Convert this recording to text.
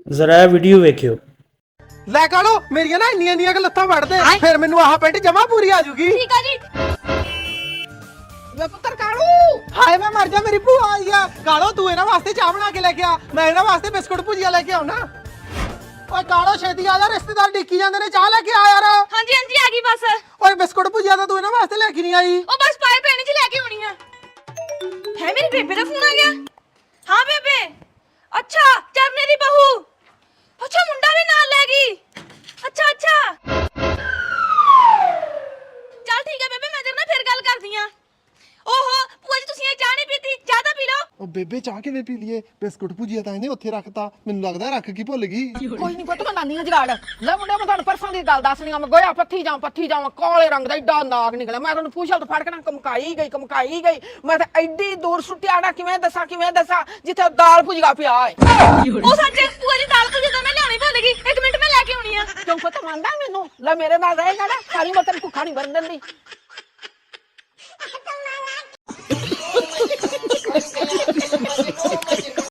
जरा वीडियो वेखियो। ਲੈ ਕਾੜੋ ਮੇਰੀਆਂ ਨਾ ਇੰਨੀਆਂ ਇੰਨੀਆਂ ਲੱਤਾਂ ਵੜ ਦੇ ਫਿਰ ਮੈਨੂੰ ਆਹ ਪੈਂਟ ਜਮਾ ਪੂਰੀ ਆ ਜੂਗੀ। ਠੀਕ ਆ ਜੀ। ਵੇ ਪੁੱਤਰ ਕਾੜੂ ਹਾਏ ਮੈਂ ਮਰ ਜਾ ਮੇਰੀ ਭੂਆ ਆਈ ਆ। ਕਾੜੋ ਤੂੰ ਇਹਨਾਂ ਵਾਸਤੇ ਚਾਹ ਬਣਾ ਕੇ ਲੈ ਕੇ ਆ, ਮੈਂ ਇਹਨਾਂ ਵਾਸਤੇ ਬਿਸਕੁਟ ਭੁਜੀਆ ਲੈ ਕੇ ਆਉਣਾ। ਓਏ ਕਾੜੋ ਛੇਤੀ ਆ ਜਾ, ਰਿਸ਼ਤੇਦਾਰ ਡਿੱਕੀ ਜਾਂਦੇ ਨੇ, ਚਾਹ ਲੈ ਕੇ ਆ ਯਾਰ। ਹਾਂਜੀ ਹਾਂਜੀ ਆ ਗਈ ਬਸ। ਓਏ ਬਿਸਕੁਟ ਭੁਜੀਆ ਤਾਂ ਤੂੰ ਇਹਨਾਂ ਵਾਸਤੇ ਲੈ ਕੇ ਨਹੀਂ ਆਈ। ਉਹ ਬਸ ਪਾਏ ਪੈਣੀ ਚ ਲੈ ਕੇ ਆਉਣੀ ਆ। ਹੈ ਮੇਰੀ ਬੇਬੇ ਦਾ ਫੋਨ ਆ ਗਿਆ। ਹਾਂ ਬੇਬੇ ਅੱਛਾ ਚਰਨੇ ਦੀ ਬਹੂ। ਅੱਛਾ ਮੁੰਡਾ ਵੀ ਨਾਲ ਲੈ ਗਈ। ਅੱਛਾ ਅੱਛਾ ਚੱਲ ਠੀਕ ਹੈ ਬੇਬੇ, ਮੈਂ ਤੇਰੇ ਨਾਲ ਫਿਰ ਗੱਲ ਕਰਦੀ ਆ। ਓਹੋ ਭੂਆ ਜੀ ਤੁਸੀਂ ਇਹ ਚਾਹ ਨਹੀਂ ਪੀਤੀ, ਚਾਹ ਤਾਂ ਪੀ ਲਓ। ਉਹ ਬੇਬੇ ਚਾਹ ਕਿਵੇਂ ਪੀ ਲਈਏ, ਬਿਸਕੁਟ ਭੁਜੀਆ ਤਾਂ ਇਹਨੇ ਉੱਥੇ ਰੱਖਤਾ, ਮੈਨੂੰ ਲੱਗਦਾ ਰੱਖ ਕੀ ਭੁੱਲ ਗਈ। ਕੋਈ ਨਹੀਂ ਪੁੱਤ, ਮੈਂ ਨਾਨੀ ਆ ਜਗਾੜ ਲੈ ਮੁੰਡੇ। ਮੈਂ ਤੁਹਾਨੂੰ ਪਰਸੋਂ ਦੀ ਗੱਲ ਦੱਸਣੀ ਆ। ਮੈਂ ਗੋਇਆ ਪੱਥੀ ਜਾਵਾਂ ਕਾਲੇ ਰੰਗ ਦਾ ਏਡਾ ਨਾਗ ਨਿਕਲਿਆ। ਮੈਂ ਤੁਹਾਨੂੰ ਪੁੱਛਿਆ ਤਾਂ ਫੜ ਕੇ ਨਾ ਕਮਕਾਈ ਗਈ। ਮੈਂ ਤਾਂ ਐਡੀ ਦੂਰ ਸੁੱਟਿਆ ਨਾ, ਕਿਵੇਂ ਦੱਸਾਂ ਜਿੱਥੇ ਦਾਲ ਭੁਜੀਆ ਪਿਆ ਏ। ਉਹ ਸੱਚ ਭੂਆ ਜੀ ਦਾਲ ਭੁਜੀ ਤਾਂ ਮੈਂ ਲਿਆਉਣੀ ਭੁੱਲ ਗਈ। 1 ਮਿੰਟ ਮੈਂ ਲੈ ਕੇ ਆਉਣੀ ਆ। ਕਿਉਂ ਪੁੱਤ ਮੰਨਦਾ ਮੈਨੂੰ? ਲੈ ਮੇਰੇ ਨਾਲ ਰਹੇਗਾ ਨਾ, ਸਾਰੀ ਮਤਲਬ ਭੁੱਖਾ ਨਹੀਂ ਮਰਨ ਦਿੰਦੀ।